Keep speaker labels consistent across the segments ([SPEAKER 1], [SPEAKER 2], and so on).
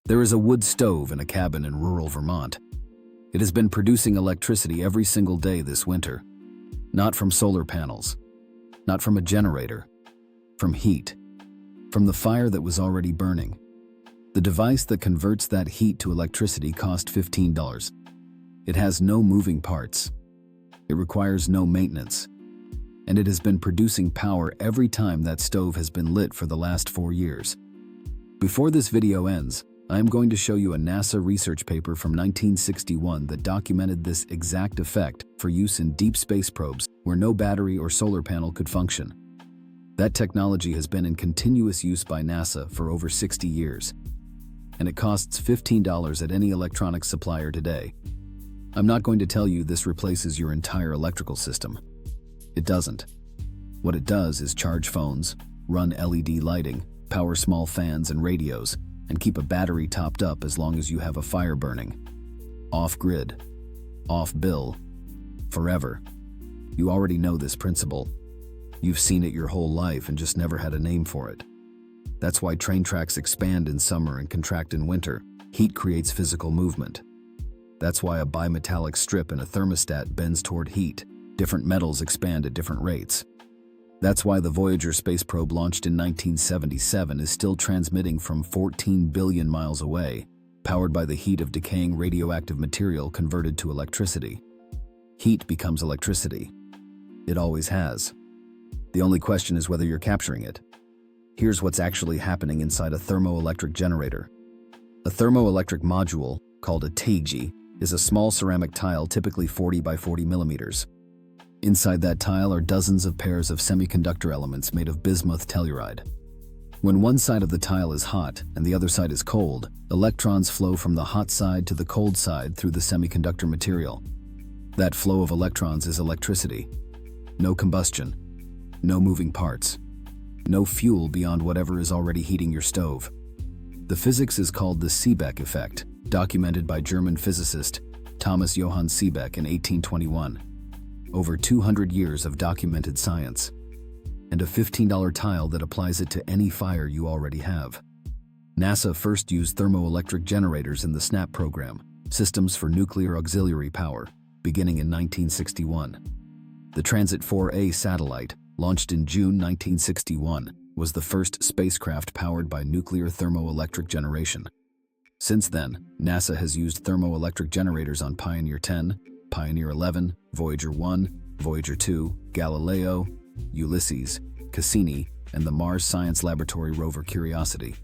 [SPEAKER 1] There is a wood stove in a cabin in rural Vermont. It has been producing electricity every single day this winter. Not from solar panels, not from a generator, from heat, from the fire that was already burning. The device that converts that heat to electricity cost $15. It has no moving parts. It requires no maintenance. And it has been producing power every time that stove has been lit for the last 4 years. Before this video ends, I am going to show you a NASA research paper from 1961 that documented this exact effect for use in deep space probes where no battery or solar panel could function. That technology has been in continuous use by NASA for over 60 years, and it costs $15 at any electronics supplier today. I'm not going to tell you this replaces your entire electrical system. It doesn't. What it does is charge phones, run LED lighting, power small fans and radios, and keep a battery topped up as long as you have a fire burning. Off-grid, off-bill, forever. You already know this principle. You've seen it your whole life and just never had a name for it. That's why train tracks expand in summer and contract in winter. Heat creates physical movement. That's why a bimetallic strip in a thermostat bends toward heat. Different metals expand at different rates. That's why the Voyager space probe launched in 1977 is still transmitting from 14 billion miles away, powered by the heat of decaying radioactive material converted to electricity. Heat becomes electricity. It always has. The only question is whether you're capturing it. Here's what's actually happening inside a thermoelectric generator. A thermoelectric module, called a TEG, is a small ceramic tile typically 40 by 40 millimeters. Inside that tile are dozens of pairs of semiconductor elements made of bismuth telluride. When one side of the tile is hot and the other side is cold, electrons flow from the hot side to the cold side through the semiconductor material. That flow of electrons is electricity. No combustion, no moving parts, no fuel beyond whatever is already heating your stove. The physics is called the Seebeck effect, documented by German physicist Thomas Johann Seebeck in 1821. Over 200 years of documented science, and a $15 tile that applies it to any fire you already have. NASA first used thermoelectric generators in the SNAP program, Systems for Nuclear Auxiliary Power, beginning in 1961. The Transit 4A satellite, launched in June 1961, was the first spacecraft powered by nuclear thermoelectric generation. Since then, NASA has used thermoelectric generators on Pioneer 10, Pioneer 11, Voyager 1, Voyager 2, Galileo, Ulysses, Cassini, and the Mars Science Laboratory rover Curiosity.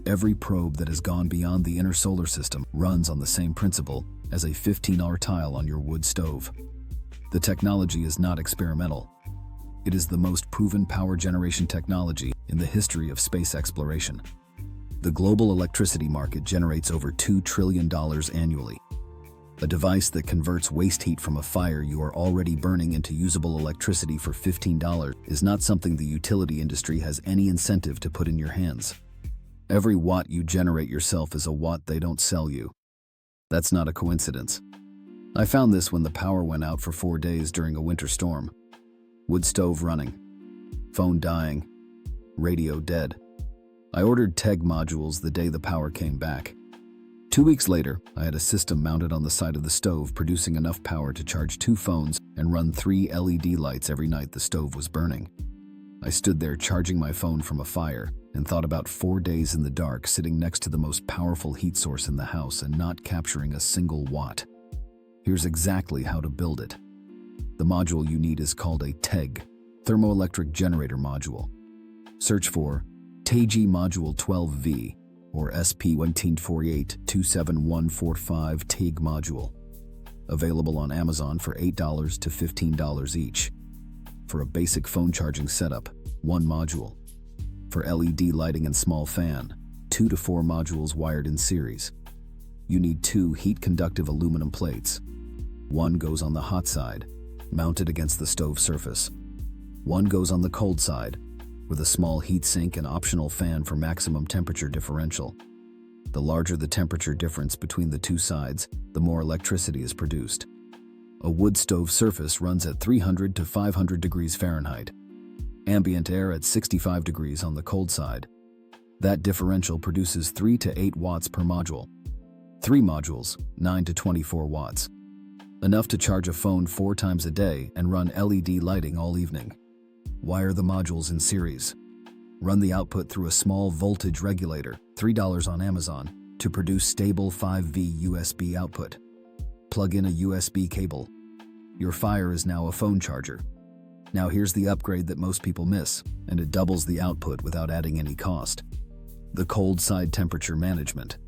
[SPEAKER 1] Every probe that has gone beyond the inner solar system runs on the same principle as a $15 tile on your wood stove. The technology is not experimental. It is the most proven power generation technology in the history of space exploration. The global electricity market generates over $2 trillion annually. A device that converts waste heat from a fire you are already burning into usable electricity for $15 is not something the utility industry has any incentive to put in your hands. Every watt you generate yourself is a watt they don't sell you. That's not a coincidence. I found this when the power went out for 4 days during a winter storm. Wood stove running, phone dying, radio dead. I ordered TEG modules the day the power came back. 2 weeks later, I had a system mounted on the side of the stove producing enough power to charge 2 phones and run 3 LED lights every night the stove was burning. I stood there charging my phone from a fire and thought about 4 days in the dark sitting next to the most powerful heat source in the house and not capturing a single watt. Here's exactly how to build it. The module you need is called a TEG, Thermoelectric Generator Module. Search for TEG Module 12V, or SP148-27145 TEG module. Available on Amazon for $8 to $15 each. For a basic phone charging setup, 1 module. For LED lighting and small fan, 2 to 4 modules wired in series. You need 2 heat-conductive aluminum plates. 1 goes on the hot side, mounted against the stove surface. 1 goes on the cold side, with a small heat sink and optional fan for maximum temperature differential. The larger the temperature difference between the 2 sides, the more electricity is produced. A wood stove surface runs at 300 to 500 degrees Fahrenheit. Ambient air at 65 degrees on the cold side. That differential produces 3 to 8 watts per module. 3 modules, 9 to 24 watts. Enough to charge a phone 4 times a day and run LED lighting all evening. Wire the modules in series. Run the output through a small voltage regulator, $3 on Amazon, to produce stable 5V USB output. Plug in a USB cable. Your Fire is now a phone charger. Now here's the upgrade that most people miss, and it doubles the output without adding any cost. The cold side temperature management.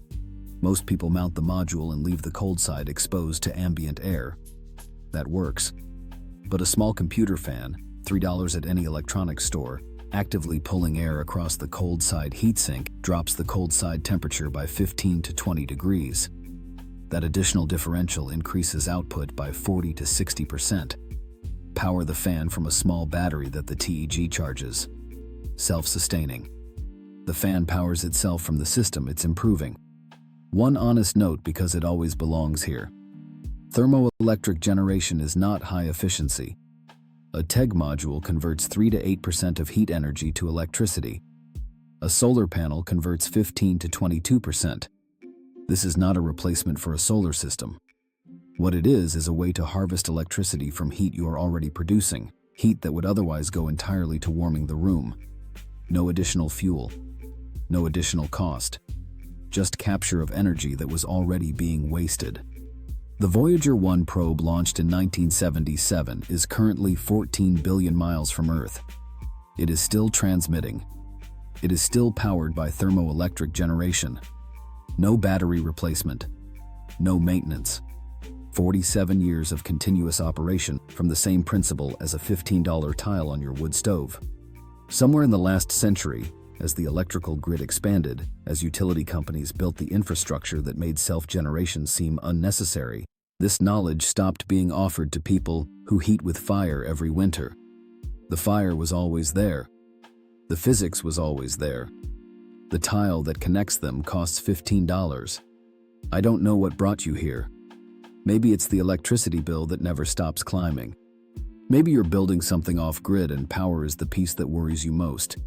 [SPEAKER 1] Most people mount the module and leave the cold side exposed to ambient air. That works. But a small computer fan, $3 at any electronics store, actively pulling air across the cold side heatsink drops the cold side temperature by 15 to 20 degrees. That additional differential increases output by 40 to 60%. Power the fan from a small battery that the TEG charges. Self-sustaining. The fan powers itself from the system it's improving. One honest note, because it always belongs here. Thermoelectric generation is not high efficiency. A TEG module converts 3 to 8% of heat energy to electricity. A solar panel converts 15 to 22%. This is not a replacement for a solar system. What it is a way to harvest electricity from heat you are already producing, heat that would otherwise go entirely to warming the room. No additional fuel. No additional cost. Just capture of energy that was already being wasted. The Voyager 1 probe, launched in 1977, is currently 14 billion miles from Earth. It is still transmitting. It is still powered by thermoelectric generation. No battery replacement. No maintenance. 47 years of continuous operation from the same principle as a $15 tile on your wood stove. Somewhere in the last century, as the electrical grid expanded, as utility companies built the infrastructure that made self-generation seem unnecessary, this knowledge stopped being offered to people who heat with fire every winter. The fire was always there. The physics was always there. The tile that connects them costs $15. I don't know what brought you here. Maybe it's the electricity bill that never stops climbing. Maybe you're building something off-grid and power is the piece that worries you most.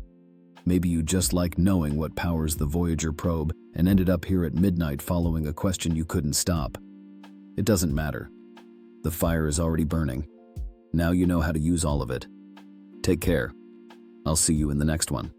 [SPEAKER 1] Maybe you just like knowing what powers the Voyager probe and ended up here at midnight following a question you couldn't stop. It doesn't matter. The fire is already burning. Now you know how to use all of it. Take care. I'll see you in the next one.